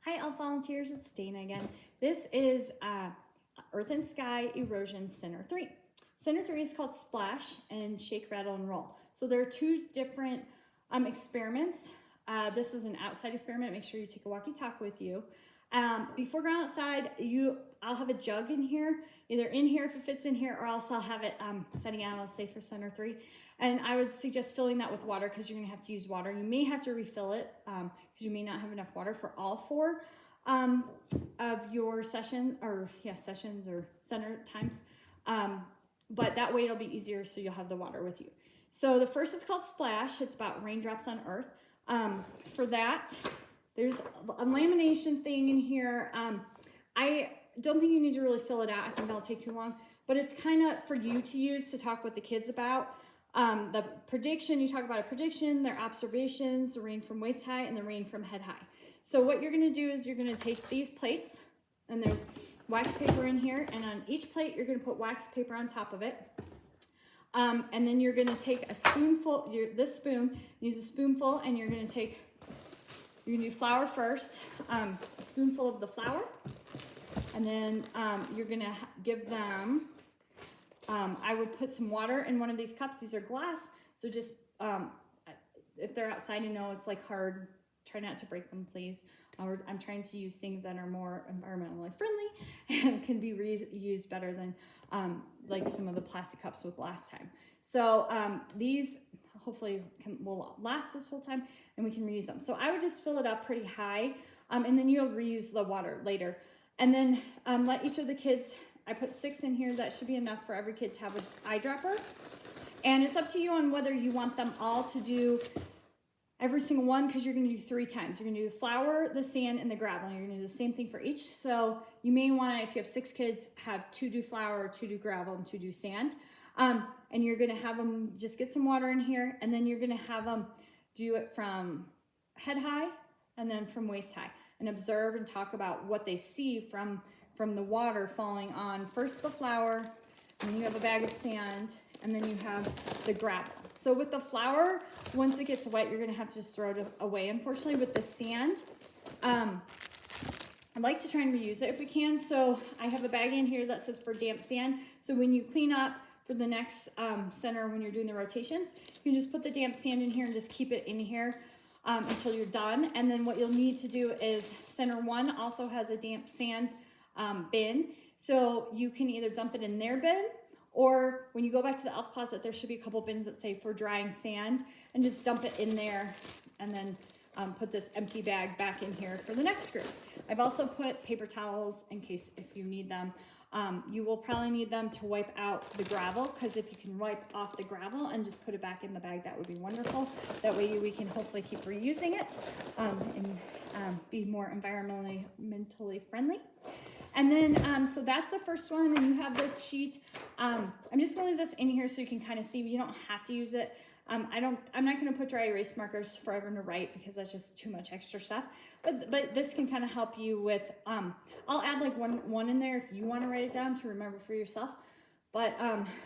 Hi, all volunteers. It's Dana again. This is Earth and Sky Erosion Center 3. Center 3 is called Splash and Shake, Rattle, and Roll. So there are two different experiments. This is an outside experiment. Make sure you take a walkie-talkie with you. Before going outside, I'll have a jug in here, either in here if it fits in here, or else I'll have it setting out, I'll say, for Center 3. And I would suggest filling that with water because you're going to have to use water. You may have to refill it because you may not have enough water for all four of your sessions or center times. But that way it'll be easier, so you'll have the water with you. So the first is called Splash. It's about raindrops on Earth. For that, there's a lamination thing in here. I don't think you need to really fill it out. I think that'll take too long. But it's kind of for you to use to talk with the kids about. The prediction, you talk about a prediction, their observations, the rain from waist high, and the rain from head high. So what you're going to do is you're going to take these plates, and there's wax paper in here, and on each plate you're going to put wax paper on top of it. And then you're going to take a spoonful, this spoon, use a spoonful, and you're going to do flour first, a spoonful of the flour, and then you're going to give them, I would put some water in one of these cups. These are glass, so just, if they're outside, it's like hard, try not to break them, please. I'm trying to use things that are more environmentally friendly and can be reused better than like some of the plastic cups with last time. So these hopefully will last this whole time and we can reuse them. So I would just fill it up pretty high and then you'll reuse the water later. And then let each of the kids, I put 6 in here. That should be enough for every kid to have an eyedropper. And it's up to you on whether you want them all to do every single one, because you're going to do 3 times. You're going to do the flour, the sand, and the gravel. You're going to do the same thing for each. So you may want to, if you have 6 kids, have 2 do flour, 2 do gravel, and 2 do sand. And you're going to have them just get some water in here, and then you're going to have them do it from head high and then from waist high, and observe and talk about what they see from the water falling on first the flour, and then you have a bag of sand, and then you have the gravel. So with the flour, once it gets wet, you're gonna have to just throw it away. Unfortunately, with the sand, I like to try and reuse it if we can. So I have a bag in here that says for damp sand. So when you clean up for the next center, when you're doing the rotations, you can just put the damp sand in here and just keep it in here until you're done. And then what you'll need to do is center 1 also has a damp sand bin. So you can either dump it in their bin, or when you go back to the elf closet, there should be a couple bins that say for drying sand, and just dump it in there, and then put this empty bag back in here for the next group. I've also put paper towels in case if you need them. You will probably need them to wipe out the gravel, because if you can wipe off the gravel and just put it back in the bag, that would be wonderful. That way we can hopefully keep reusing it and be more mentally friendly. And then, so that's the first one, and you have this sheet. I'm just gonna leave this in here so you can kind of see. You don't have to use it. I'm not gonna put dry erase markers for everyone to write because that's just too much extra stuff. But this can kind of help you with, I'll add like one in there if you wanna write it down to remember for yourself. But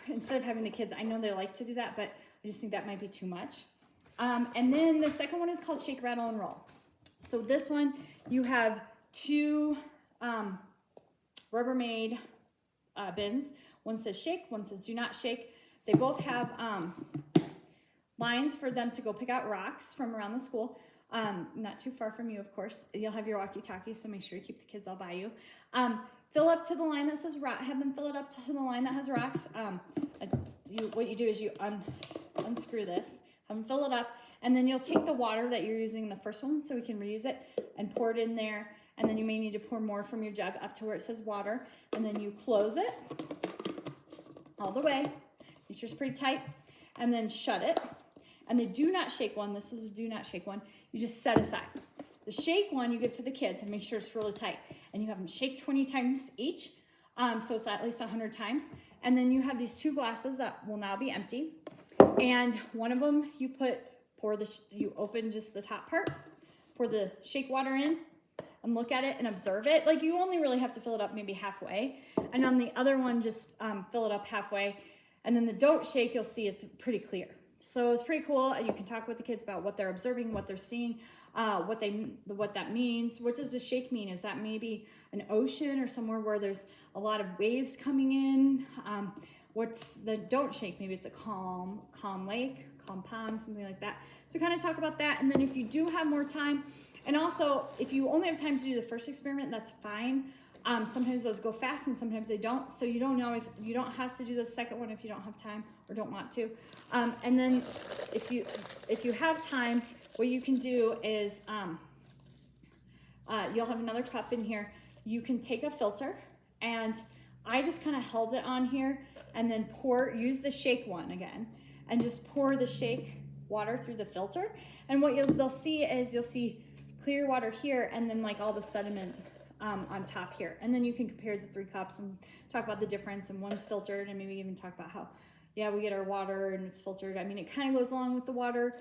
instead of having the kids, I know they like to do that, but I just think that might be too much. And then the second one is called Shake, Rattle, and Roll. So this one, you have 2, Rubbermaid bins. One says shake, one says do not shake. They both have lines for them to go pick out rocks from around the school. Not too far from you, of course. You'll have your walkie-talkie, so make sure you keep the kids all by you. Fill up to the line that says rock. Have them fill it up to the line that has rocks. What you do is you unscrew this, have them fill it up, and then you'll take the water that you're using in the first one so we can reuse it and pour it in there. And then you may need to pour more from your jug up to where it says water. And then you close it all the way. Make sure it's pretty tight. And then shut it. And the do not shake one, this is a do not shake one, you just set aside. The shake one you give to the kids and make sure it's really tight. And you have them shake 20 times each. So it's at least 100 times. And then you have these 2 glasses that will now be empty. And one of them you you open just the top part, pour the shake water in, and look at it and observe it. Like, you only really have to fill it up maybe halfway. And on the other one, just fill it up halfway. And then the don't shake, you'll see it's pretty clear. So it's pretty cool. You can talk with the kids about what they're observing, what they're seeing. what that means. What does a shake mean? Is that maybe an ocean or somewhere where there's a lot of waves coming in? What's the don't shake? Maybe it's a calm lake, calm pond, something like that. So kind of talk about that. And then if you do have more time, and also if you only have time to do the first experiment, that's fine. Sometimes those go fast and sometimes they don't. So you don't have to do the second one if you don't have time or don't want to. And then if you have time, what you can do is you'll have another cup in here. You can take a filter, and I just kind of held it on here and then use the shake one again, and just pour the shake water through the filter. And what you'll see clear water here, and then like all the sediment on top here. And then you can compare the 3 cups and talk about the difference, and one's filtered, and maybe even talk about how, yeah, we get our water and it's filtered. I mean, it kind of goes along with the water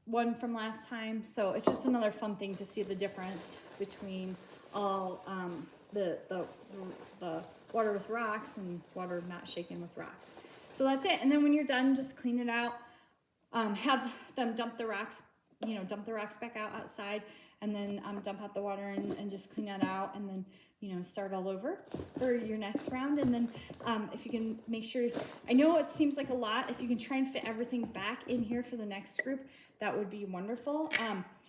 one from last time. So it's just another fun thing to see the difference between all the water with rocks and water not shaken with rocks. So that's it. And then when you're done, just clean it out. Have them dump the rocks back out outside, and then dump out the water and just clean that out, and then start all over for your next round. And then if you can make sure, I know it seems like a lot, if you can try and fit everything back in here for the next group, that would be wonderful.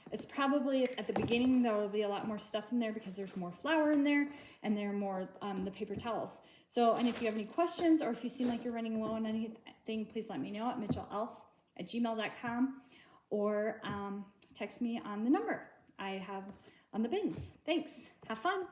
It's probably at the beginning there will be a lot more stuff in there because there's more flour in there, and there are more the paper towels. So, and if you have any questions, or if you seem like you're running low on anything, please let me know at mitchellelf@gmail.com, or text me on the number I have on the bins. Thanks. Have fun.